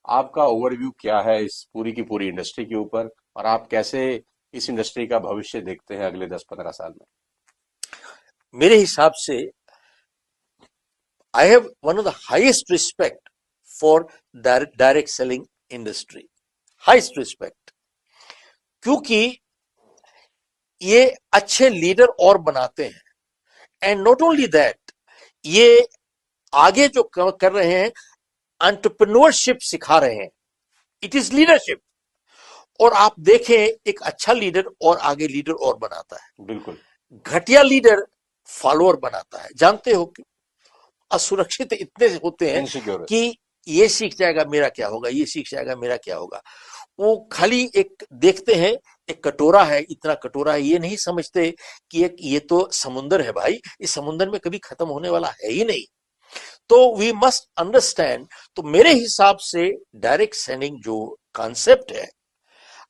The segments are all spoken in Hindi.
आपका ओवरव्यू क्या है इस पूरी की पूरी इंडस्ट्री के ऊपर, और आप कैसे इस इंडस्ट्री का भविष्य देखते हैं अगले 10-15 साल में? मेरे हिसाब से I have one of the highest respect for direct selling industry, highest respect, क्योंकि ये अच्छे लीडर और बनाते हैं। एंड नॉट ओनली दैट, ये आगे जो कर रहे हैं, एंटरप्रेन्योरशिप सिखा रहे हैं, इट इज लीडरशिप। और आप देखें, एक अच्छा लीडर और आगे लीडर और बनाता है, बिल्कुल। घटिया लीडर फॉलोअर बनाता है। जानते हो कि असुरक्षित इतने होते हैं इनसिक्योर। कि ये सीख जाएगा मेरा क्या होगा, ये सीख जाएगा मेरा क्या होगा। वो खाली एक देखते हैं, एक कटोरा है, इतना कटोरा है, ये नहीं समझते कि एक ये तो समुंदर है भाई, इस समुंदर में कभी खत्म होने वाला है ही नहीं। तो वी मस्ट अंडरस्टैंड। तो मेरे हिसाब से डायरेक्ट सेंडिंग जो कॉन्सेप्ट है,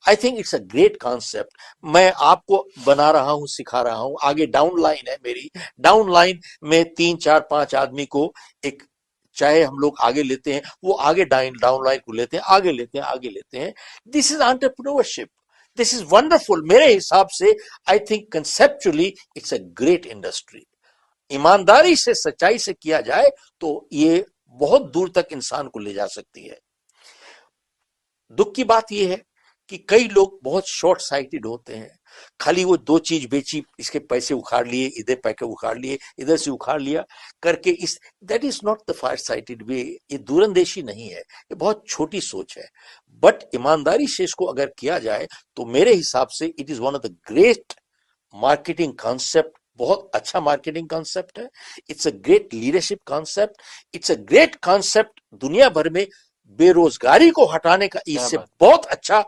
I think it's a great concept. मैं आपको बना रहा हूं, सिखा रहा हूं, आगे डाउन लाइन है मेरी। डाउन लाइन में 3 4 5 आदमी को एक, चाहे हम लोग आगे लेते हैं, वो आगे डाउन लाइन को लेते हैं, आगे लेते हैं, आगे लेते हैं। This is entrepreneurship, this is wonderful. मेरे हिसाब से I think conceptually it's a great industry. ईमानदारी से, सच्चाई से किया जाए तो ये बहुत दूर तक इंसान को ले जा सकती है। दुख की बात यह है कि कई लोग बहुत शॉर्ट साइटेड होते हैं, खाली वो दो चीज बेची, इसके पैसे उखाड़ लिए, इधर पैके उखाड़ लिए, इधर से उखाड़ लिया करके, इस that is not the far sighted way. ये दूरंदेशी नहीं है, ये बहुत छोटी सोच है। बट ईमानदारी से इसको अगर किया जाए तो मेरे हिसाब से it is one of the great marketing concept. बहुत अच्छा मार्केटिंग कॉन्सेप्ट है। It's a great leadership concept. It's a great concept दुनिया भर में बेरोजगारी को हटाने का क्या इससे बात। बहुत अच्छा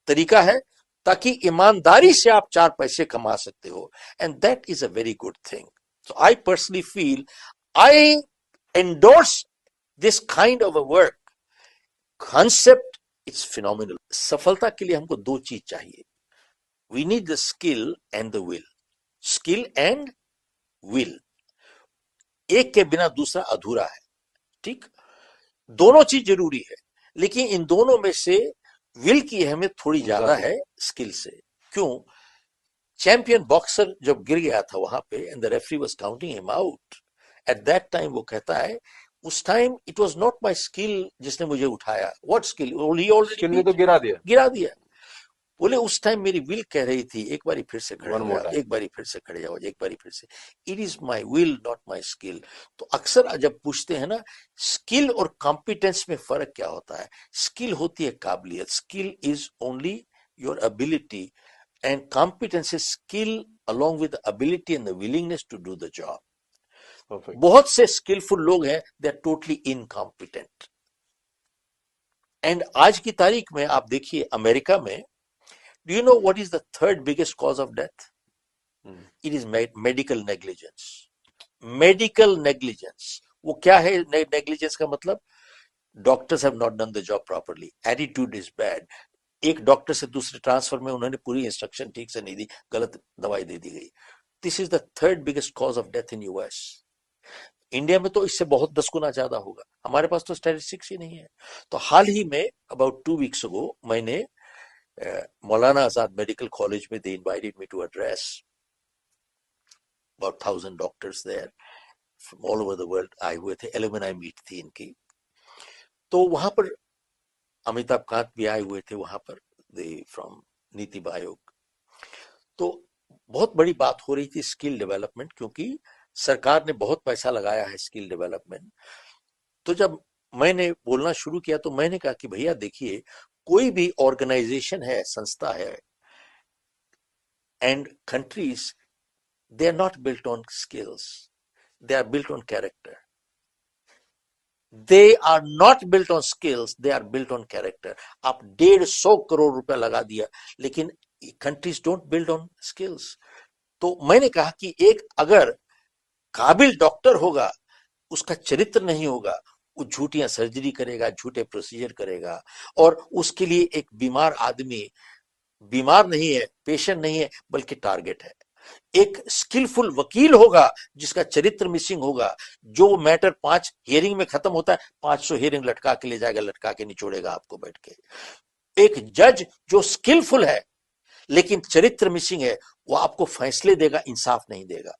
तरीका है, ताकि ईमानदारी से आप 4 पैसे कमा सकते हो। And that is a very good thing. So I personally feel, I endorse this kind of a work concept. It's phenomenal. सफलता के लिए हमको दो चीज चाहिए, we need the skill and the will. Skill and will, एक के बिना दूसरा अधूरा है। ठीक, दोनों चीज जरूरी है, लेकिन इन दोनों में से विल की अहमियत थोड़ी ज्यादा ज्यादा। है स्किल से। क्यों? चैंपियन बॉक्सर जब गिर गया था वहां पे, and the referee was counting him out, at that time वो कहता है, उस time it was not my skill जिसने मुझे उठाया। What skill? He skill already ने तो गिरा दिया। गिरा दिया। बोले उस टाइम मेरी विल कह रही थी, एक बारी फिर से खड़े वन हो मोर जाओ, टाइम। एक बारी फिर से खड़े जाओ, एक बारी फिर से। It is my will, not my skill. तो अक्सर जब पूछते हैं ना, स्किल और कॉम्पिटेंस में फर्क क्या होता है? स्किल होती है काबिलियत, skill is only your ability, and competence is skill along with the ability and the willingness to do the job. Perfect. बहुत से स्किलफुल लोग हैं, they are totally incompetent. And आज की तारीख में आप देखिए, अमेरिका में, do you know what is the third biggest cause of death? It is medical negligence. Medical negligence. वो क्या है negligence का मतलब? Doctors have not done the job properly. Attitude is bad. एक डॉक्टर से दूसरे ट्रांसफर में उन्होंने पूरी इंस्ट्रक्शन ठीक से नहीं दी, गलत दवाई दे दी गई। This is the third biggest cause of death in US. India में तो इससे बहुत 10 गुना ज्यादा होगा, हमारे पास तो स्टैटिस्टिक्स ही नहीं है। तो हाल ही में, अबाउट 2 weeks ago, मैंने मौलाना आजाद मेडिकल कॉलेज में, they invited me to address about 1,000 doctors there from all over the world आए हुए थे, एलुमनाई मीट थी इनकी। तो वहां पर अमिताभ कांत भी आए हुए थे वहां पर, दे फ्रॉम नीति आयोग। तो बहुत बड़ी बात हो रही थी स्किल डेवलपमेंट, क्योंकि सरकार ने बहुत पैसा लगाया है स्किल डेवलपमेंट। तो जब मैंने बोलना शुरू किया तो मैंने कहा कि भैया देखिए, कोई भी ऑर्गेनाइजेशन है, संस्था है, and countries, they are not built on skills, they are built on character. They are not built on skills, they are built on character. आप 150 करोड़ रुपया लगा दिया, लेकिन countries don't build on skills. तो मैंने कहा कि एक अगर काबिल डॉक्टर होगा, उसका चरित्र नहीं होगा, वो झूठियां सर्जरी करेगा, झूठे प्रोसीजर करेगा, और उसके लिए एक बीमार आदमी बीमार नहीं है, पेशेंट नहीं है, बल्कि टारगेट है। एक स्किलफुल वकील होगा जिसका चरित्र मिसिंग होगा, जो मैटर 5 हियरिंग में खत्म होता है 500 हियरिंग लटका के ले जाएगा, लटका के निचोड़ेगा आपको बैठ के। एक जज जो स्किलफुल है लेकिन चरित्र मिसिंग है, वो आपको फैसले देगा, इंसाफ नहीं देगा।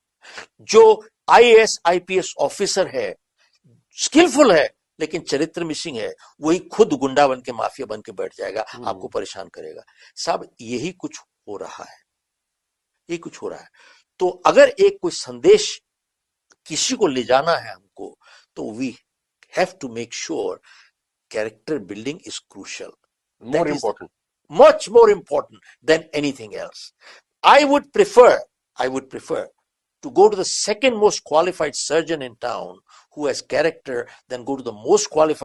जो आईएएस आईपीएस ऑफिसर है, स्किलफुल है लेकिन चरित्र मिसिंग है, वही खुद गुंडा बन के माफिया बन के बैठ जाएगा, आपको परेशान करेगा। साहब यही कुछ हो रहा है, यही कुछ हो रहा है। तो अगर एक कोई संदेश किसी को ले जाना है हमको, तो we have to make sure character building is crucial, more important. much more important than anything else. I would prefer to go to the second most qualified surgeon in town who has character than go to the most qualified